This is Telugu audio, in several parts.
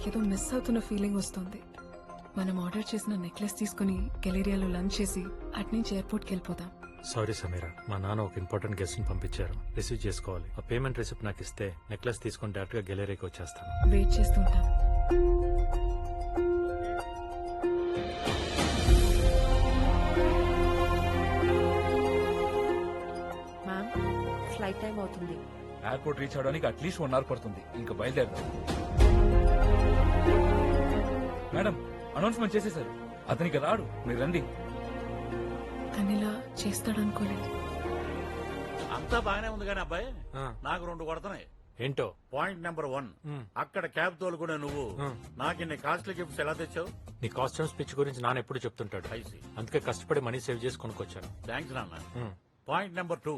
ఏదో మిస్ అవుతున్న ఫీలింగ్ వస్తుంది. మనం ఆర్డర్ చేసిన నెక్లెస్ తీసుకుని గెలేరియాలో లంచ్ చేసి అట్నుంచి ఎయిర్పోర్ట్కి వెళ్ళిపోదాం. సారీ సమీరా, మా నాన్న ఒక ఇంపార్టెంట్ గెస్ట్ ని పంపించారు, రిసీవ్ చేసుకోవాలి. ఆ పేమెంట్ రిసిప్ట్ నాకు ఇస్తే నెక్లెస్ తీసుకుని డైరెక్ట్ గా గెలేరీకి వచ్చేస్తాను. వెయిట్ చేస్తుంటాం. మ్యామ్, ఫ్లైట్ టైం అవుతుంది. ఎయిర్పోర్ట్ రీచ్ అవడానికి అట్లీస్ట్ 1 hour పడుతుంది. ఇంకా బయలుదేరదాం. మేడం, అనౌన్స్మెంట్ చేసేసారు. అతనికి రాడు, మీరు రండి. తనిలా చేస్తాడనుకోలేదు. అంతా బాగానే ఉంది కానీ అబ్బాయి ఆ. నాకు 2 కొడుతున్నాయి. ఏంటో? పాయింట్ నెంబర్ 1, అక్కడ క్యాబ్ తోలుకునే నువ్వు నాకు ఇన్ని కాస్ట్లీ గిఫ్ట్స్ ఎలా తెచ్చావు? నీ కాస్ట్యూమ్ స్పిచ్ గురించి నాన్న ఎప్పుడు చెప్తుంటాడు, ఐసి. అందుకే కష్టపడి మనీ సేవ్ చేసి కొనుక్కొచ్చాను. థ్యాంక్స్ నాన్న. పాయింట్ నెంబర్ 2,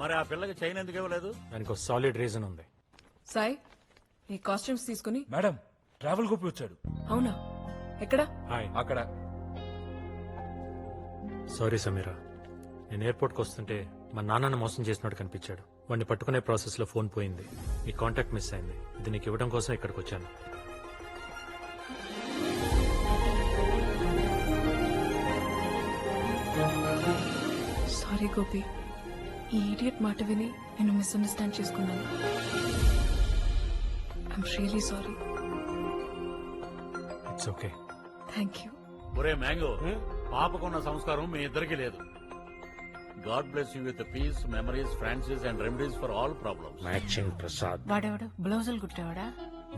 మరి ఆ పిల్లకి చైన్ ఎందుకు ఇవ్వలేదు? దానికి ఒక సాలిడ్ రీజన్ ఉంది. సాయి, ఈ కాస్ట్యూమ్స్ తీసుకుని. మేడం, ట్రావెల్ గోపి వచ్చాడు. అవునా? ఎక్కడ? హాయ్. అక్కడ. సారీ సమీరా, నేను ఎయిర్పోర్ట్కి వస్తుంటే మా నాన్నను మోసం చేసినట్టు కనిపించాడు. వాడిని పట్టుకునే ప్రాసెస్ లో ఫోన్ పోయింది, నీ కాంటాక్ట్ మిస్ అయింది. ఇది నీకు ఇవ్వడం కోసం ఇక్కడికి వచ్చాను. సారీ గోపి, ఈ ఈడియట్ మాట విని నేను మిస్అండర్స్టాండ్ చేసుకున్నాను. I'm really sorry. It's okay. Thank you. ఒరే మ్యాంగో, పాపకున్న సంస్కారం మీ ఇద్దరికి లేదు. God bless you with peace, memories, Francis and remedies for all problems. Matching Prasad. వాడెవడు బ్లౌజులు కుట్టేవాడా?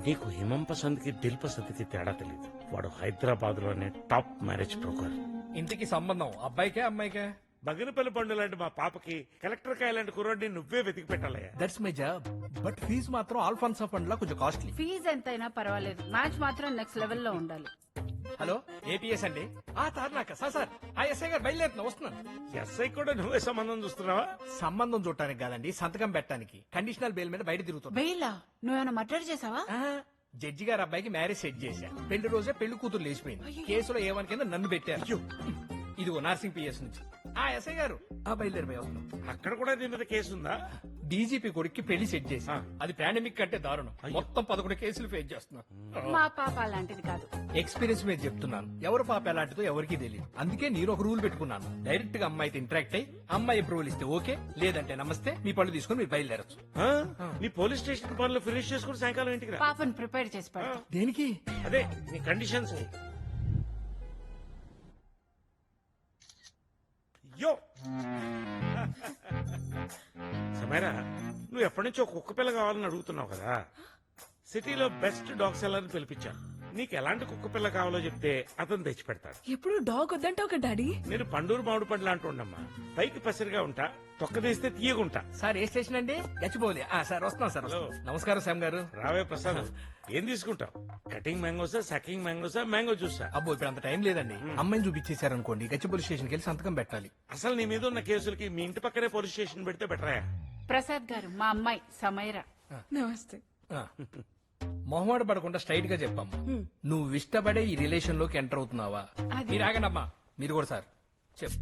నీకు హిమం పసంద్ కి దిల్ పసంద్ కి తేడా తెలియదు. వాడు హైదరాబాద్ లోనే టాప్ మ్యారేజ్ బ్రోకర్. ఇంటికి సంబంధం అబ్బాయికే అమ్మాయికే? బగినపల్లి పండు లాంటి మా పాపకి కలెక్టర్ కాయ లాంటి కుర్రాడిని నువ్వే వెతికి పెట్టాలయ్యా. That's my job. But fee మాత్రం ఆల్ఫాన్సా ఫండ్ లా కొంచెం కాస్ట్లీ. ఫీజు ఎంతైనా పర్వాలేదు, మ్యాచ్ మాత్రం నెక్స్ట్ లెవెల్లో ఉండాలి. హలో, ఏపీఎస్ అండి. తార్నాక సార్ ఆ ఎస్ఐ గారు బయలుదేరుతున్నా, వస్తున్నాను. ఎస్ఐ కూడా నువ్వే సంబంధం చూస్తున్నావా? సంబంధం చూడటానికి కాదండి, సంతకం పెట్టడానికి. కండిషనల్ బెయిల్ మీద బయట తిరుగుతున్నా. బెయిలా? నువ్వేమైనా మర్డర్ చేసావా? జడ్జి గారు అబ్బాయికి మ్యారేజ్ సెట్ చేశా. పెళ్లి రోజే పెళ్లి కూతురు లేచిపోయింది. కేసులో ఏమని కింద నన్ను పెట్టారు. ఇదిగో నర్సింగ్ పిఎస్ నుంచి. ఎస్ఐ గారు బయలుదేరిపోయి వస్తున్నాం. అక్కడ కూడా నీ మీద కేసు ఉందా? డీజీపీ కొడుక్కి పెళ్లి సెట్ చేసి అది పాండమిక్ కంటే దారుణం. మొత్తం 11 కేసులు ఫేస్ చేస్తున్నాం. మా పాప అలాంటిది కాదు. ఎక్స్పీరియన్స్ మీద చెప్తున్నాను. ఎవరు పాప ఎలాంటిదో ఎవరికీ తెలియదు. అందుకే నేను ఒక రూల్ పెట్టుకున్నాను. డైరెక్ట్ గా అమ్మాయితో ఇంటరాక్ట్ అయ్యి అమ్మాయి అప్రూవల్ ఇస్తే ఓకే, లేదంటే నమస్తే, మీ పళ్ళు తీసుకుని మీరు బయలుదేరచ్చు. నీ పోలీస్ స్టేషన్ పనులు ఫినిష్ చేసుకుని సాయంకాలం ఇంటికి రా. పాపను ప్రిపేర్ చేసి పెడతా. దేనికి? అదే నీ కండిషన్స్. యో సమీరా, నువ్వు ఎప్పటి నుంచో కుక్క పిల్ల కావాలని అడుగుతున్నావు కదా. సిటీలో బెస్ట్ డాగ్ సెల్లర్ని పిలిపించాను. నీకు ఎలాంటి కుక్క పిల్ల కావాలో చెప్తే అతను తెచ్చి పెడతాడు. ఎప్పుడు డాగ్ వద్దంటే ఒక డాడీ. నేను పండూరు మామిడి పండ్లు అంటూ ఉండమ్మా. పైకి పసిరిగా ఉంటా, తొక్క తీస్తే తీయగుంటా. సార్ ఏ స్టేషన్ అండి? గచ్చిపోలే. సార్ వస్తున్నాం సార్. హలో. నమస్కారం శ్యామ్ గారు. రావే ప్రసాద్, ఏం తీసుకుంటావు? కటింగ్ మ్యాంగోసా, సకింగ్ మ్యాంగోసా, మ్యాంగో జ్యూసా? అబ్బో, ఇప్పుడు అంత టైం లేదండి. అమ్మాయిని చూపించేశారనుకోండి, గచ్చిపోలి స్టేషన్కి వెళ్ళి సంతకం పెట్టాలి. అసలు నీ మీద ఉన్న కేసులకి మీ ఇంటి పక్కనే పోలీస్ స్టేషన్ పెడితే బెటరా? ప్రసాద్ గారు, మా అమ్మాయి సమైరా. నమస్తే. మొహమాట పడకుండా స్ట్రైట్ గా చెప్పమ్మా, నువ్వు ఇష్టపడే ఈ రిలేషన్ లోకి ఎంటర్ అవుతున్నావా? మీరు ఆగండమ్మా, మీరు కూడా సార్ చెప్పు.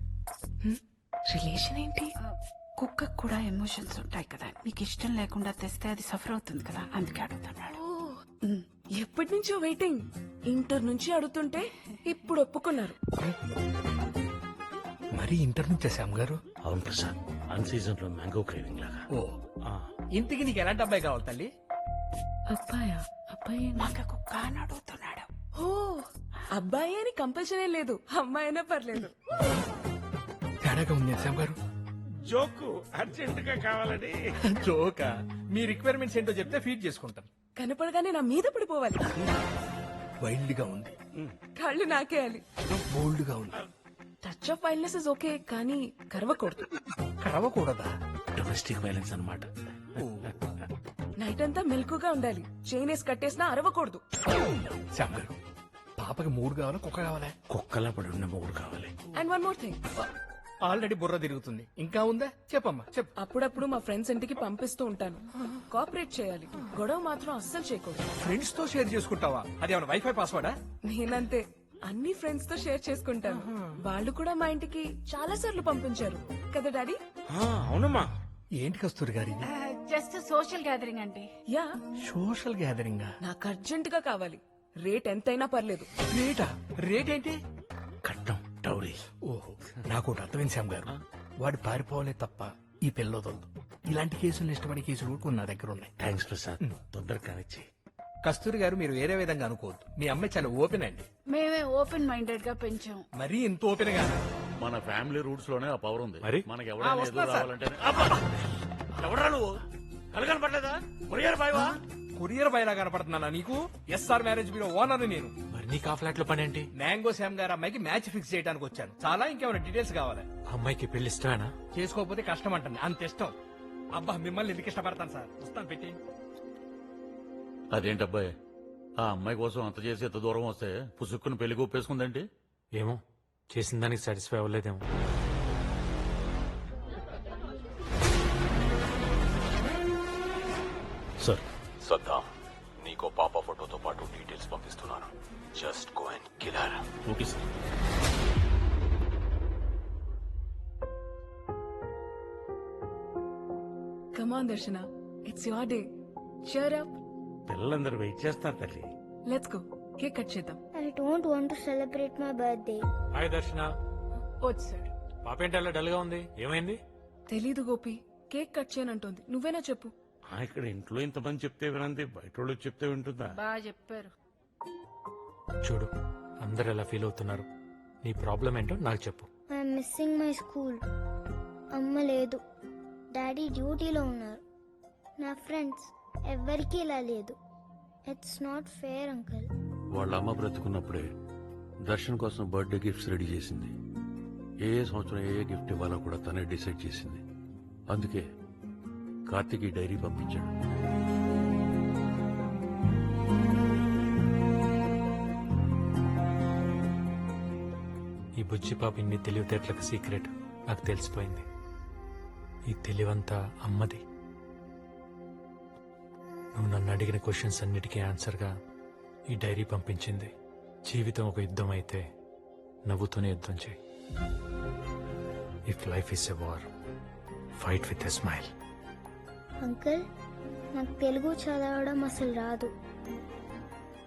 రిలేషన్ ఏంటి? కుక్కకు కూడా ఎమోషన్స్ ఉంటాయి కదా, నీకు ఇష్టం లేకుండా తెస్తే అది సఫర్ అవుతుంది కదా, అందుకే అడుగుతున్నాడు. ఎప్పటి నుంచో వెయిటింగ్. ఇంటర్ నుంచి అడుగుతుంటే ఇప్పుడు ఒప్పుకున్నారు. మరి ఇంటర్ నుంచే శ్యామ్ గారు? అవును ప్రసాద్, అన్ సీజన్ లో మ్యాంగో క్రేవింగ్ లాగా. ఓ, ఇంటికి నీకు ఎలాంటి అబ్బాయి కావాలి తల్లి? అబ్బాయా? అబ్బాయి మాకు కుక్క అని అడుగుతున్నాడు. ఓ, అబ్బాయి అని కంపల్సరీ లేదు, అమ్మాయి అయినా పర్లేదు. తేడాగా ఉంది శ్యామ్ గారు. జోకు అర్జెంట్ గా కావాలని. జోకా? మీ రిక్వైర్మెంట్స్ ఏంటో చెప్తే ఫీడ్ చేసుకుంటాను. కనపడగానే నా మీద పడిపోవాలి. వైల్డ్ గా ఉంది, కాళ్ళు నాకేయాలి. బోల్డ్ గా ఉంది. Touch of wildness is okay, కానీ కరవకూడదు. కరవకూడదా? డొమెస్టిక్ వైలెన్స్ అన్నమాట. నైట్ అంతా మెలకుగా ఉండాలి. చైన్ వేసి కట్టేసినా అరవకూడదు. శ్యామ్ గారు, పాపకి 3 కావాలా, కుక్క కావాలా? కుక్కలా పడి ఉన్న మూడు కావాలి. And one more thing, already బుర్ర తిరుగుతుంది, ఇంకా ఉందా? చెప్పమ్మా చెప్పు. అప్పుడప్పుడు మా ఫ్రెండ్స్ ఇంటికి పంపిస్తూ ఉంటాను. కోఆపరేట్ చేయాలి, గొడవ మాత్రం అస్సలు చేయకూడదు. ఫ్రెండ్స్ తో షేర్ చేసుకుంటావా? అదేమన్నా వైఫై పాస్వర్డా? నేనంతే, అన్ని ఫ్రెండ్స్ తో షేర్ చేసుకుంటాను. వాళ్ళు కూడా మా ఇంటికి చాలా సార్లు పంపించారు కదా డాడీ? అవునమ్మా. ఏంటి కస్తూరి గారి? జస్ట్ సోషల్ గ్యాదరింగ్ అండి. Yeah, social gathering. నాకు అర్జెంట్ గా కావాలి. రేట్ ఎంతైనా పర్లేదు. రేటా? రేట్ ఏంటి? కట్నం డౌరీ. ఓహో, నాకు ఒకటి అర్థమైంది శ్యామ్ గారు. వాడు పారిపోవాలే తప్ప ఈ పిల్లదొద్దు. ఇలాంటి కేసులు ఇష్టపడే కేసులు కూడా కొన్ని నా దగ్గర ఉన్నాయి. థ్యాంక్స్ ప్రసాద్, తొందరగా కానిచ్చి. కస్తూరి గారు, మీరు వేరే విధంగా అనుకోవద్దు. మీ అమ్మాయి చాలా ఓపెన్ అండి. మేమే ఓపెన్ మైండెడ్ గా పెంచాం. మరీ ఇంత ఓపెన్ గా. మన ఫ్యామిలీ రూట్స్ లోనే ఆ పవర్ ఉంది. మరి? మనకి ఎవరైనా వస్తున్నా ఎదురు సార్. రావాలంటే ఎవడరా నువ్వు? కలగని పడలేదా? కొరియర్ బాయ్వా? కొరియర్ బయలా కనపడుతున్నానా నీకు? ఎస్ఆర్ మ్యారేజ్ బ్యూరో ఓనర్ నేను. మరి నీకు ఆ ఫ్లాట్ లో పని ఏంటి? మ్యాంగో శ్యామ్ గారు అమ్మాయికి మ్యాచ్ ఫిక్స్ చేయడానికి వచ్చాను. చాలా ఇంకేమైనా డీటెయిల్స్ కావాలి? ఆ అమ్మాయికి పెళ్లి ఇష్టమేనా? చేసుకోకపోతే కష్టం అంటుంది, అంత ఇష్టం. అబ్బా, మిమ్మల్ని ఎందుకు ఇష్టపడతాను సార్. వస్తాను, పెట్టి. అదేంటబ్బాయి, ఆ అమ్మాయి కోసం అంత చేసి ఎంత దూరం వస్తే పుసుక్కుని పెళ్లి ఒప్పేసుకుందంటే? ఏమో, చేసిన దానికి సాటిస్ఫై అవ్వలేదేమో. సార్, సద్దాం, నీకో పాప ఫోటోతో పాటు డీటెయిల్స్ పంపిస్తున్నాను. Just go and kill her. Okay sir. Come on Darshana, it's your day. cheer up. పిల్లలందరూ వెయిట్ చేస్తారు తల్లి. Let's go. కేక్ కట్ చేద్దాం. I don't want to celebrate my birthday. Hi Darshana. వచ్చాడు. పాప ఏంటి అలా డల్ గా ఉంది? ఏమైంది? తెలీదు గోపి, కేక్ కట్ చేయనంటోంది. నువ్వేనా చెప్పు. ఇక్కడ ఇంట్లో ఇంతమంది చెప్తే వినంది, బయట వాళ్ళు చెప్తే వింటుందా? బాగా చెప్పారు. చూడు, అందరు ఎలా ఫీల్ అవుతున్నారు. నీ ప్రాబ్లం ఏంటో నాకు చెప్పు. I'm missing my school. అమ్మ లేదు, డాడీ డ్యూటీలో ఉన్నారు. నా ఫ్రెండ్స్ ఎవ్వరికీ ఇలా లేదు. It's not fair uncle. వాళ్ళ అమ్మ బ్రతుకున్నప్పుడే దర్శన్ కోసం బర్త్డే గిఫ్ట్స్ రెడీ చేసింది. ఏ సంవత్సరం ఏ గిఫ్ట్ ఇవ్వాలో కూడా తనే డిసైడ్ చేసింది. అందుకే కార్తీక్ ఈ డైరీ పంపించాడు. ఈ బుజ్జి పాప ఇన్ని తెలివితేటలకు సీక్రెట్ నాకు తెలిసిపోయింది. ఈ తెలివంతా అమ్మది. నువ్వు నన్ను అడిగిన క్వశ్చన్స్ అన్నిటికీ ఆన్సర్గా ఈ డైరీ పంపించింది. జీవితం ఒక యుద్ధం అయితే నవ్వుతూనే యుద్ధం చేయి. If life is a war, fight with a smile. Uncle, నాకు తెలుగు చదవడం అసలు రాదు.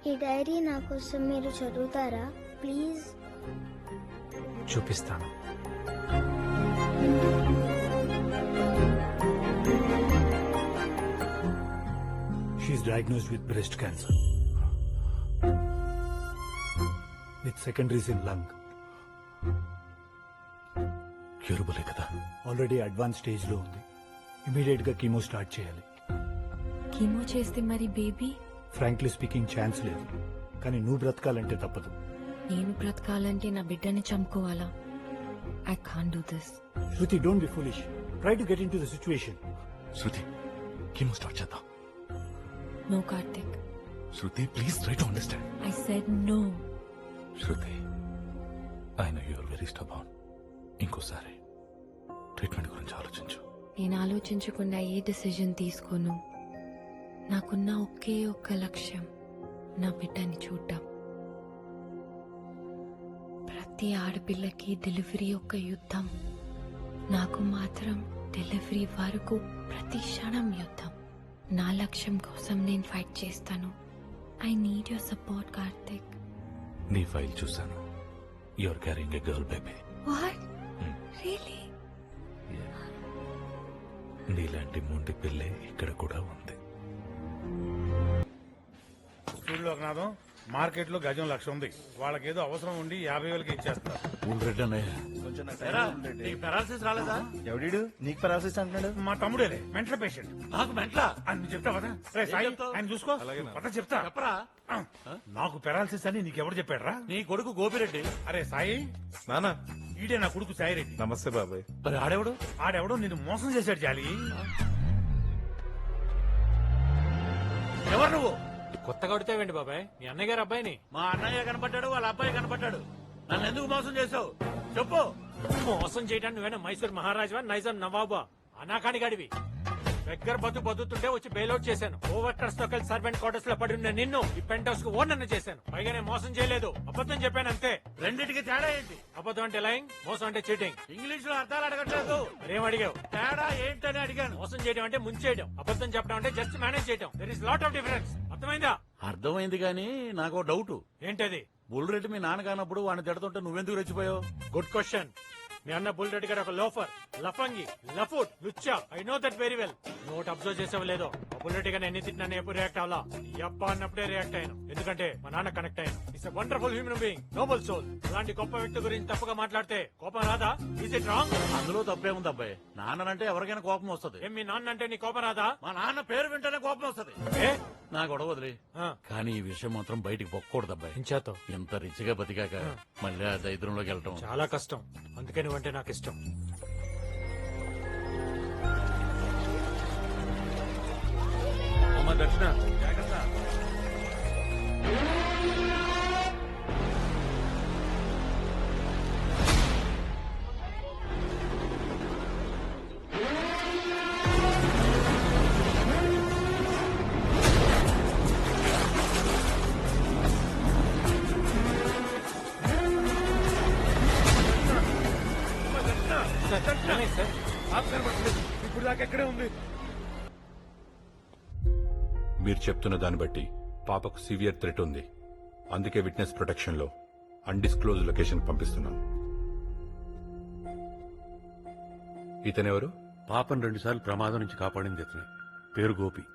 ఈ డైరీ నా కోసం మీరు చదువుతారా ప్లీజ్? చూపిస్తాను. She is diagnosed with breast cancer with secondaries in lung. క్యూరబులే కదా? ఆల్రెడీ అడ్వాన్స్ స్టేజ్ లో ఉంది. ఇమీడియట్ గా కీమో స్టార్ట్ చేయాలి. కీమో చేస్తే మరి బేబీ? ఫ్రాంక్లీ స్పీకింగ్ ఛాన్స్ లేదు, కానీ నువ్వు బ్రతకాలంటే తప్పదు. నేను బ్రతకాలంటే నా బిడ్డని చంపుకోవాలా? I can't do this. Shruti, don't be foolish. Try to get into the situation. Shruti, chemo start చేద్దాం. No Karthik. Shruti, please try to understand. I said no. Shruti, I know you are very stubborn. ఇంకోసారి ట్రీట్మెంట్ గురించి ఆలోచించు. నేను ఆలోచించకుండా ఏ డిసిజన్ తీసుకోను. నాకున్న ఒకే ఒక్క లక్ష్యం నా బిడ్డని చూడ్డం. ప్రతి ఆడపిల్లకి డెలివరీ ఒక యుద్ధం. నాకు మాత్రం డెలివరీ వరకు ప్రతి క్షణం యుద్ధం. నా లక్ష్యం కోసం నేను ఫైట్ చేస్తాను. I need your support Karthik. నీ ఫైల్ చూశాను. You are carrying a girl baby. What? Really? నీలాంటి మొండి పిల్లే ఇక్కడ కూడా ఉంది. స్కూల్లో నాదం మార్కెట్ లో గజం 1,00,000 ఉంది. వాళ్ళకేదో అవసరం ఉండి 50,000కి ఇచ్చేస్తారు. రెడ్డి అన్నయ్య, నీకు పెరాలసిస్ రాలేదా? ఎవడీడు నీకు పరాసిస్ అంటున్నాడు? మా తమ్ముడేలే, మెంటల్ పేషెంట్. నాకు మెంట్లా? అని చెప్తా కదా. రే సాయి, చెప్తావు? ఆయన చూసుకో. పద చెప్తా. చెప్పరా? నాకు పెరాలసిస్ అని నీకెవరు చెప్పాడురా? నీ కొడుకు గోపిరెడ్డి. అరే సాయి, నానా, ఈడే నా కొడుకు సాయిరెడ్డి. నమస్తే బాబాయ్. మరి ఆడేవాడు? ఆడెవడో నిన్ను మోసం చేశాడు జాలి. ఎవరు నువ్వు? కొత్తగా కొడితేవేంటి బాబాయ్? మీ అన్నయ్య గారు అబ్బాయిని. మా అన్నయ్య కనపడ్డాడు, వాళ్ళ అబ్బాయి కనపడ్డాడు. నన్ను ఎందుకు మోసం చేసావు చెప్పు. మోసం చేయడానికి నువ్వేనా మైసూర్ మహారాజా, నైజాం నవాబా? అనాకాని గడివి. దగ్గర బతుకుతుంటే వచ్చి బెయిల్అవుట్ చేశాను. ఓవర్కర్స్ తో కలిసి సర్వెంట్ క్వార్టర్స్ లో పడి ఉన్న నిన్ను ఈ పెంట్ హౌస్ కు ఓనర్ చేశాను. పైగా నేను మోసం చేయలేదు, అబద్ధం చెప్పాను అంతే. రెండింటికి తేడా ఏంటి? అబద్ధం అంటే లైంగ్, మోసం అంటే చీటింగ్. ఇంగ్లీష్ లో అర్థాలు అడగట్లేదు. మరేం అడిగావు? తేడా ఏంటని అడిగాను. మోసం చేయడం అంటే ముంచేయడం, అబద్ధం చెప్పడం అంటే జస్ట్ మేనేజ్ చేయడం. There is lot of difference. అర్థమైందా? అర్థమైంది కానీ నాకు డౌట్. ఏంటది? బుల్రెడ్డి మీ నాన్న కానప్పుడు వాడిని తిడుతుంటే నువ్వెందుకు రెచ్చిపోయావు? Good question. మీ అన్న బుల్రెడ్డి గారు ఒక లోఫర్, లఫంగి, లఫుట్, లుచ్చా. I know that very well. Note observe చేసావు లేదో, ఆ బుల్రెడ్డి గారిని ఎన్ని తిట్టినా ఎప్పుడు రియాక్ట్ అవ్వాలా? యప్ప అన్నప్పుడే రియాక్ట్ అయ్యాను, ఎందుకంటే మా నాన్న కనెక్ట్ అయ్యాను. It's wonderful human being, noble soul. అలాంటి గొప్ప వ్యక్తి గురించి తప్పుగా మాట్లాడితే కోపం రాదా? Is it wrong? అందులో తప్పేముంది అబ్బాయి? నాన్నంటే ఎవరికైనా కోపం వస్తుంది. ఏం మీ నాన్న అంటే నీ కోపం రాదా? మా నాన్న పేరు వింటేనే కోపం వస్తుంది. ఏ? నా గొడవ వదిలే. ఆ. కానీ ఈ విషయం మాత్రం బయటికి పొక్కకూడదు అబ్బాయి. ఇంచేతో ఇంత రిచ్గా బతికాక మళ్ళీ ఆ దరిద్రంలోకి వెళ్ళటం చాలా కష్టం, అందుకే నువ్వంటే నాకు ఇష్టం. అమ్మ దర్శన జాగ్రత్త. ఇప్పుడు దాకా ఎక్కడే ఉంది. మీరు చెప్తున్న దాన్ని బట్టి పాపకు సివియర్ థ్రెట్ ఉంది. అందుకే విట్నెస్ ప్రొటెక్షన్ లో అన్డిస్క్లోజ్ లొకేషన్ పంపిస్తున్నాం. ఇతనెవరు? పాపను 2 సార్లు ప్రమాదం నుంచి కాపాడింది ఇతనే. పేరు గోపి.